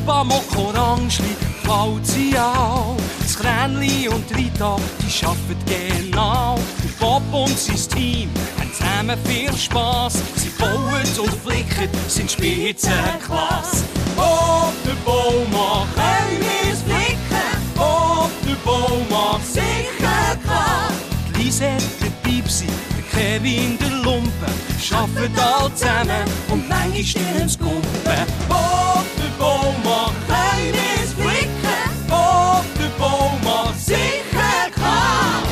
Schuba, Mokko, Orangli, fällt sie auch. Das Kränli und Rita, die arbeiten genau. Der Bob und sein Team haben zusammen viel Spass. Sie bauen und flicken, sind Spitzenklasse. Ob der Baumann können wir's flicken, ob der Baumann sicher kann. Die Lisette, der Pipsi, der Kevin, der Lumpen, arbeiten alle zusammen und manchmal stirn's Kumpen. Ob der Baumann können wir's flicken, ob der Baumann sicher kann.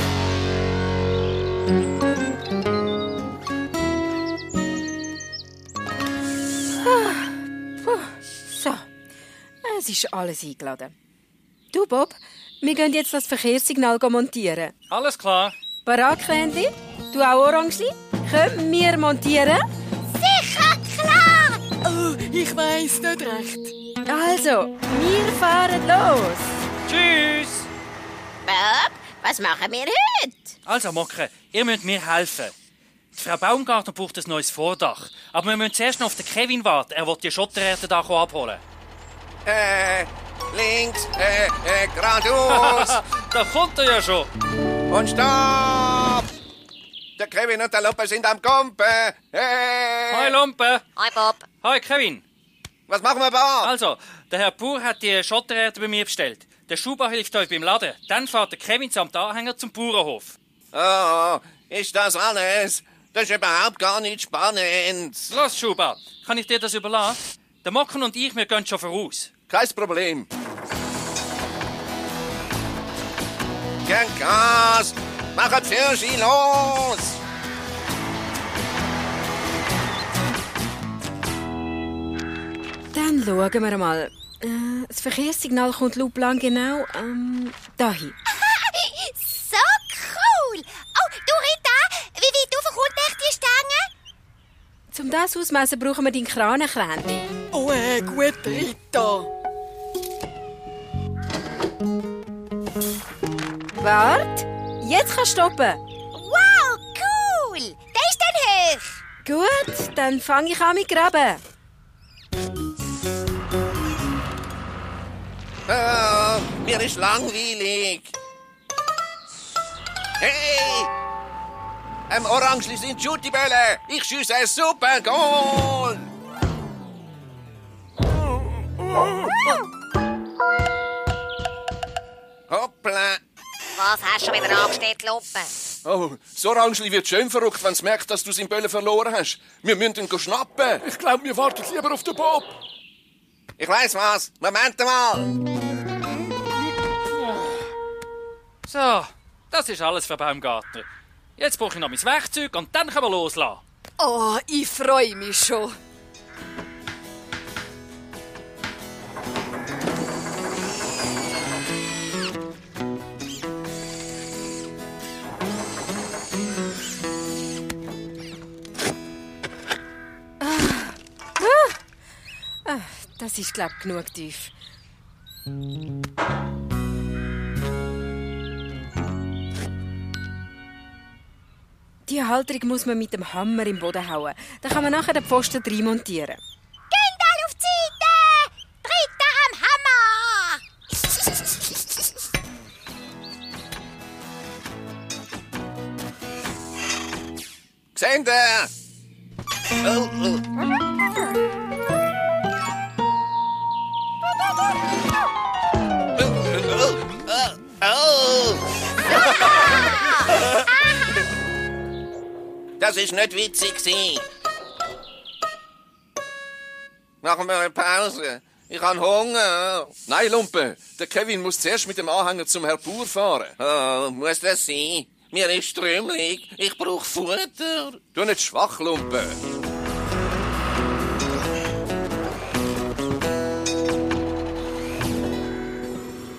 So, es ist alles eingeladen. Du, Bob, wir gehen jetzt das Verkehrssignal montieren. Alles klar. Parat, Kränli? Du auch, Orangli? Können wir montieren? Sicher, klar! Oh, ich weiss nicht recht. Also, wir fahren los. Tschüss. Bob, was machen wir heute? Also, Mokre, ihr müsst mir helfen. Die Frau Baumgartner braucht ein neues Vordach. Aber wir müssen zuerst noch auf den Kevin warten. Er will die Schottererde da abholen. Links, geradeaus. Da kommt er ja schon. Und stopp! Der Kevin und der Lumpe sind am Kumpen. Hey! Hi, Lumpe. Hi, Bob. Hi, Kevin. Was machen wir da? Also, der Herr Bauer hat die Schottererde bei mir bestellt. Der Schuba hilft euch beim Laden. Dann fährt der Kevin samt Anhänger zum Bauernhof. Oh, ist das alles? Das ist überhaupt gar nicht spannend. Los, Schuba, kann ich dir das überlassen? Der Mocken und ich, wir gehen schon voraus. Kein Problem. Gern Gas! Machet für Sie los! Dann schauen wir mal. Das Verkehrssignal kommt luplang genau dahin. So cool! Oh, du, Rita, wie weit rauf kommt echt die Stange? Zum das ausmessen brauchen wir deinen Kranenkränli. Oh, gut, Rita. Wart, jetzt kannst du stoppen. Wow, cool! Der ist dann hoch. Gut, dann fange ich an mit Graben. Oh, mir ist langweilig. Hey! Orangli sind Schutibälle. Ich schieße ein super Goal. Hoppla. Was hast du schon wieder angestellt, Lumpe? Oh, das Orangli wird schön verrückt, wenn es merkt, dass du seinen Böllen verloren hast. Wir müssen ihn schnappen. Ich glaube, wir warten lieber auf den Bob. Ich weiss was. Moment mal. So, das ist alles für Baumgartner. Jetzt brauche ich noch mein Werkzeug und dann können wir loslassen. Oh, ich freue mich schon. Das ist, glaube ich, genug tief. Die Halterung muss man mit dem Hammer im Boden hauen. Dann kann man nachher den Pfosten reinmontieren. Geht alle auf die Seite! Rita am Hammer! Seht ihr? Das ist nicht witzig gewesen. Machen wir eine Pause. Ich habe Hunger. Nein, Lumpe. Der Kevin muss zuerst mit dem Anhänger zum Herr Bauer fahren. Oh, muss das sein? Mir ist strömlich. Ich brauche Futter. Du nicht schwach, Lumpe.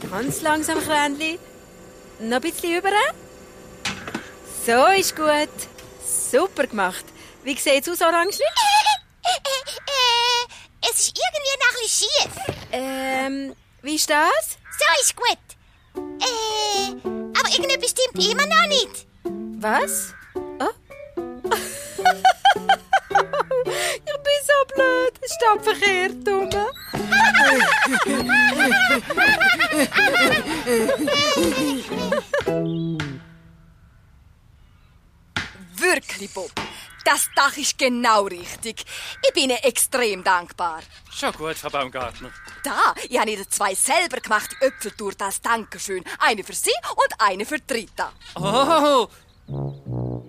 Ganz langsam, Kränli. Noch ein bisschen über. So ist gut. Super gemacht. Wie sieht's aus, Orangli? Es ist irgendwie noch ein bisschen schief. Wie ist das? So ist gut. Aber irgendetwas stimmt immer noch nicht. Was? Oh? Ich bin so blöd. Es steht verkehrt rum. Wirklich, Bob. Das Dach ist genau richtig. Ich bin Ihnen extrem dankbar. Schon gut, Frau Baumgartner. Da, ich habe Ihnen 2 selber gemachte Äpfeltorte als Dankeschön. Eine für Sie und eine für die Rita. Oh,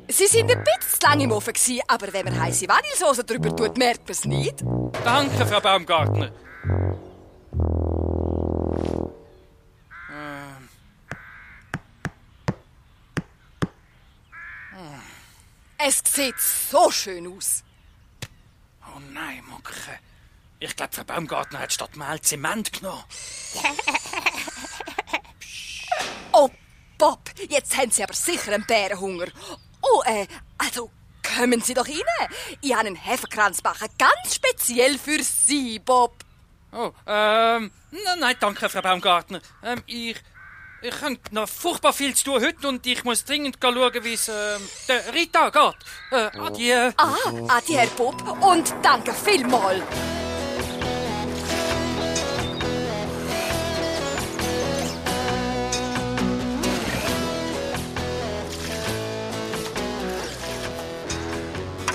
Sie sind ein bisschen zu lange im Ofen gewesen, aber wenn man heisse Vanillesauce drüber tut, merkt man es nicht. danke, Frau Baumgartner. Es sieht so schön aus. Oh nein, Mucke. Ich glaube, Frau Baumgartner hat statt Mehl Zement genommen. Oh, Bob, jetzt haben Sie aber sicher einen Bärenhunger. Oh, also, kommen Sie doch rein. Ich habe einen Hefekranz backen, ganz speziell für Sie, Bob. Oh, nein, danke, Frau Baumgartner. Ich habe noch furchtbar viel zu tun heute und ich muss dringend schauen, wie es der Rita geht. Adieu. Adi, Herr Bob, und danke vielmals.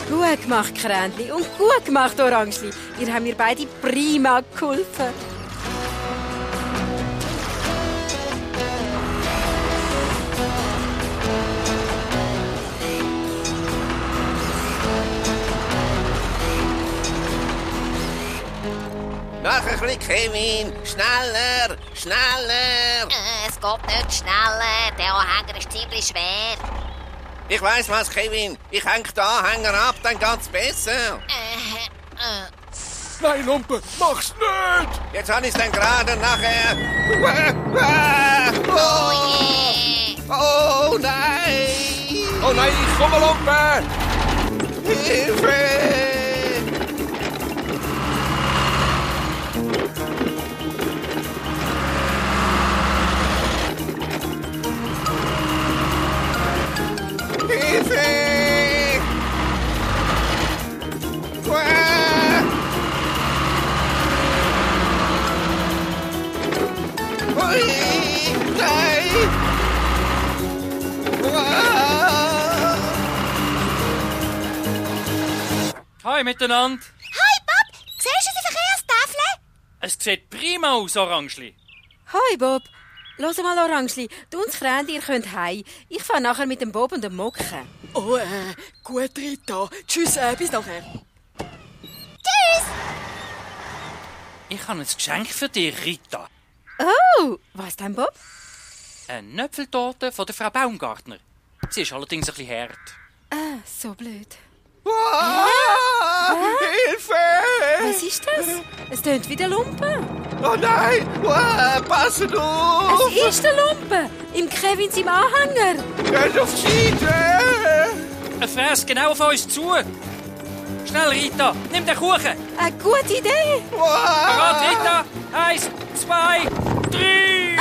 Gut gemacht, Kränli. Und gut gemacht, Orangeli. Ihr habt mir beide prima geholfen. Noch ein bisschen, Kevin. Schneller, schneller. Es geht nicht schneller. Der Anhänger ist ziemlich schwer. Ich weiss was, Kevin. Ich häng den Anhänger ab, dann geht's besser. Nein, Lumpe, mach's nicht! Jetzt habe ich's dann gerade nachher. Oh je! Oh nein! Oh nein, ich komme, Lumpe! Hilfe! Hilfe! Ui, nein! Hi miteinander. Hi, Bob! Siehst du die Verkehrstafel? Es sieht prima aus, Orangeli. Hoi, Bob. Los mal, Orangeli. Du und das Kränli, ihr könnt heim. Ich fahre nachher mit dem Bob und dem Mucke. Oh, gut, Rita. Tschüss, bis nachher. Ich habe ein Geschenk für dich, Rita. Oh, was denn, Bob? Eine Nöpfeltorte von der Frau Baumgartner. Sie ist allerdings ein bisschen hart. So blöd. Hilfe! Was ist das? Es tönt wie der Lumpe. Oh nein! Passet auf! Es ist der Lumpe. Im Kevin im Anhänger. Geht auf die Seite! Er fräst genau auf uns zu. Schnell, Rita, nimm den Kuchen. Eine gute Idee. Parat, Rita. 1, 2, 3.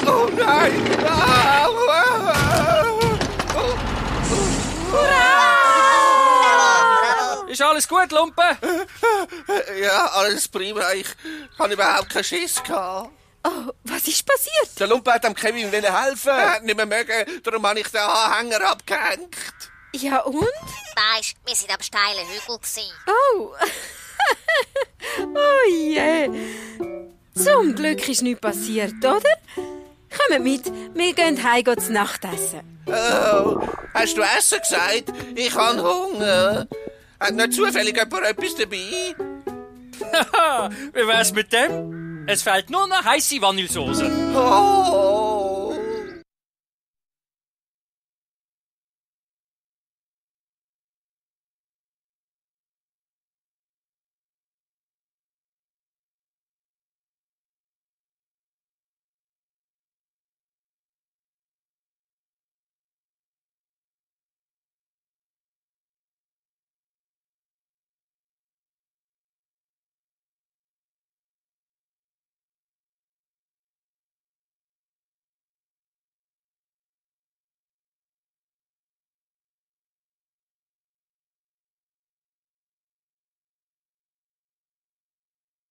Oh nein! Ist alles gut, Lumpe? Ja, alles prima. Ich habe überhaupt keinen Schiss gehabt. Oh, was ist passiert? Der Lumpe hat dem Kevin helfen. Er hat nicht mehr mögen, darum habe ich den Anhänger abgehängt. Ja, und? Weisst, wir sind am steilen Hügel gewesen. Oh. Oh je. Zum Glück ist nichts passiert, oder? Kommt mit, wir gehen heim zu Nachtessen. Oh, hast du Essen gesagt? Ich habe Hunger. Hat nicht zufällig jemand etwas dabei? Wie wär's mit dem? Es fehlt nur noch heisse Vanillesauce. Oh,